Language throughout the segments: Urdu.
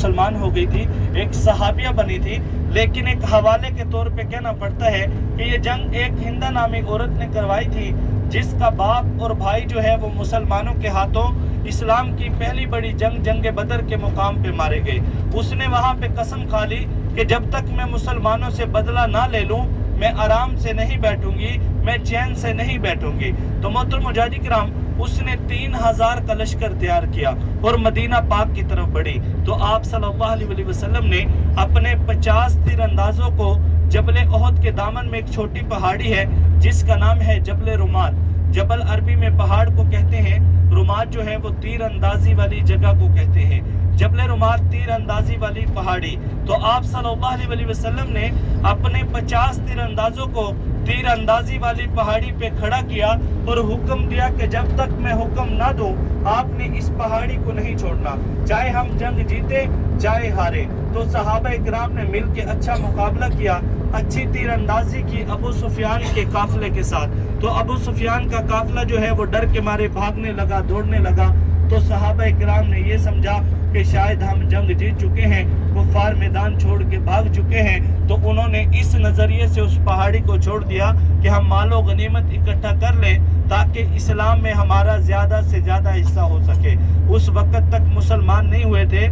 مسلمان ہو گئی تھی، ایک صحابیہ بنی تھی، لیکن ایک حوالے کے طور پہ کہنا پڑتا ہے کہ یہ جنگ ایک ہندہ نامی عورت نے کروائی تھی، جس کا باپ اور بھائی جو ہے وہ مسلمانوں کے ہاتھوں اسلام کی پہلی بڑی جنگ بدر کے مقام پہ مارے گئے۔ اس نے وہاں پہ قسم کھا لی کہ جب تک میں مسلمانوں سے بدلہ نہ لے لوں میں آرام سے نہیں بیٹھوں گی، میں چین سے نہیں بیٹھوں گی۔ تو محترم مجاہدین کرام، اس نے 3000 کا لشکر تیار کیا اور مدینہ پاک کی طرف بڑھی۔ تو آپ صلی اللہ علیہ وسلم نے اپنے 50 تیر اندازوں کو جبل احد کے دامن میں ایک چھوٹی پہاڑی ہے جس کا نام ہے جبل رمات۔ جبل عربی میں پہاڑ کو کہتے ہیں، رمات جو ہے وہ تیر اندازی والی جگہ کو کہتے ہیں۔ جبل رمات تیر اندازی والی پہاڑی۔ تو آپ صلی اللہ علیہ وسلم نے اپنے 50 تیر اندازوں کو تیر اندازی والی پہاڑی پہ کھڑا کیا اور حکم دیا کہ جب تک میں حکم نہ دوں آپ نے اس پہاڑی کو نہیں چھوڑنا، چاہے ہم جنگ جیتے چاہے ہارے۔ تو صحابہ اکرام نے مل کے اچھا مقابلہ کیا، اچھی تیر اندازی کی ابو سفیان کے قافلے کے ساتھ۔ تو ابو سفیان کا قافلہ جو ہے وہ ڈر کے مارے بھاگنے لگا، دوڑنے لگا۔ تو صحابہ اکرام نے یہ سمجھا کہ شاید ہم جنگ جیت چکے ہیں، کفار میدان چھوڑ کے بھاگ چکے ہیں، تو انہوں نے اس نظریے سے اس پہاڑی کو چھوڑ دیا کہ ہم مال و غنیمت اکٹھا کر لیں تاکہ اسلام میں ہمارا زیادہ سے زیادہ حصہ ہو سکے۔ اس وقت تک مسلمان نہیں ہوئے تھے۔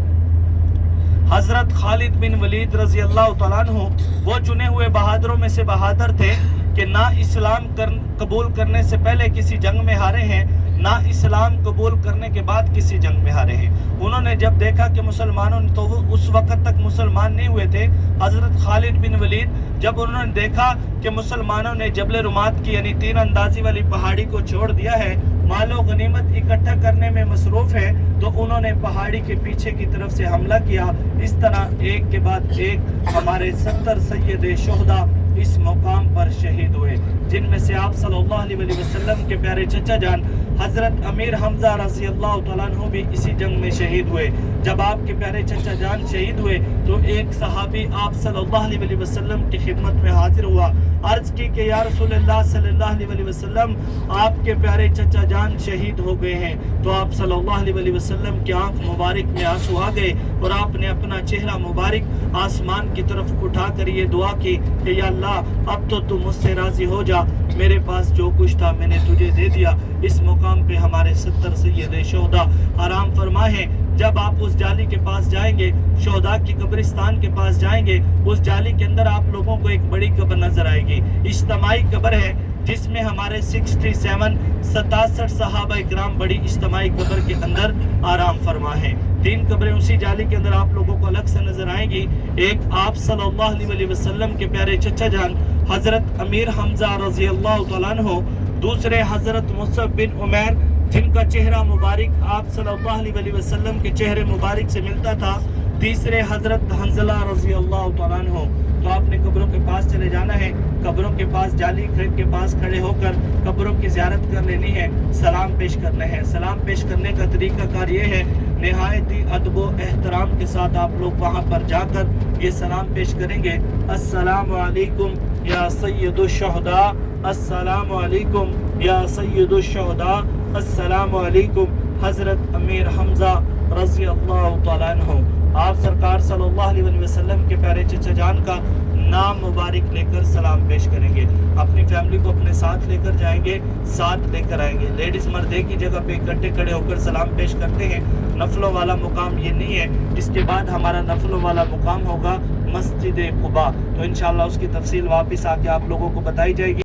حضرت خالد بن ولید رضی اللہ تعالیٰ عنہ وہ چنے ہوئے بہادروں میں سے بہادر تھے کہ نہ اسلام قبول کرنے سے پہلے کسی جنگ میں ہارے ہیں، نہ اسلام قبول کرنے کے بعد کسی جنگ میں ہارے ہیں۔ انہوں نے جب دیکھا کہ مسلمانوں نے، تو وہ اس وقت تک مسلمان نہیں ہوئے تھے، حضرت خالد بن ولید جب انہوں نے دیکھا کہ مسلمانوں نے جبل رمات کی یعنی تیر اندازی والی پہاڑی کو چھوڑ دیا ہے، مال و غنیمت اکٹھا کرنے میں مصروف ہے، تو انہوں نے پہاڑی کے پیچھے کی طرف سے حملہ کیا۔ اس طرح ایک کے بعد ایک ہمارے 70 سید شہداء اس مقام پر شہید ہوئے، جن میں سے آپ صلی اللہ علیہ وسلم کے پیارے چچا جان حضرت امیر حمزہ رضی اللہ تعالیٰ عنہ بھی اسی جنگ میں شہید ہوئے۔ جب آپ کے پیارے چچا جان شہید ہوئے تو ایک صحابی آپ صلی اللہ علیہ وسلم کی خدمت میں حاضر ہوا، عرض کی کہ یا رسول اللہ صلی اللہ علیہ وسلم، آپ کے پیارے چچا جان شہید ہو گئے ہیں۔ تو آپ صلی اللہ علیہ وسلم کی آنکھ مبارک میں آنسو آ گئے اور آپ نے اپنا چہرہ مبارک آسمان کی طرف اٹھا کر یہ دعا کی کہ یا اللہ اب تو مجھ سے راضی ہو جا، میرے پاس جو کچھ تھا میں نے تجھے دے دیا۔ اس مقام پہ ہمارے 70 سید شہداء آرام فرما ہیں۔ جب آپ اس جالی کے پاس جائیں گے، شہداء کی قبرستان کے پاس جائیں گے، اس جالی کے اندر آپ لوگوں کو ایک بڑی قبر نظر آئے گی، اجتماعی قبر ہے، جس میں ہمارے 67 صحابہ اکرام بڑی اجتماعی قبر کے اندر آرام فرما ہیں۔ 3 قبریں اسی جالی کے اندر آپ لوگوں کو الگ سے نظر آئیں گی۔ ایک آپ صلی اللہ علیہ وسلم کے پیارے چچا جان حضرت امیر حمزہ رضی اللہ تعالیٰ عنہ، دوسرے حضرت مصعب بن عمیر جن کا چہرہ مبارک آپ صلی اللہ علیہ وسلم کے چہرے مبارک سے ملتا تھا، تیسرے حضرت حنظلہ رضی اللہ تعالیٰ عنہ۔ تو آپ نے قبروں کے پاس چلے جانا ہے، قبروں کے پاس جالی کے پاس کھڑے ہو کر قبروں کی زیارت کر لینی ہے، سلام پیش کرنے ہیں۔ سلام پیش کرنے کا طریقہ کار یہ ہے، نہایت ہی ادب و احترام کے ساتھ آپ لوگ وہاں پر جا کر یہ سلام پیش کریں گے، السلام علیکم یا سید الشہداء، السلام علیکم یا سید الشہداء، السلام علیکم حضرت امیر حمزہ رضی اللہ تعالیٰ عنہ۔ آپ سرکار صلی اللہ علیہ وسلم کے پیارے چچا جان کا نام مبارک لے کر سلام پیش کریں گے، اپنی فیملی کو اپنے ساتھ لے کر جائیں گے، ساتھ لے کر آئیں گے۔ لیڈیز مرد ایک ہی جگہ پہ اکٹھے کھڑے ہو کر سلام پیش کرتے ہیں، نفلوں والا مقام یہ نہیں ہے۔ اس کے بعد ہمارا نفلوں والا مقام ہوگا مسجد قباء، تو انشاءاللہ اس کی تفصیل واپس آ کے آپ لوگوں کو بتائی جائے گی۔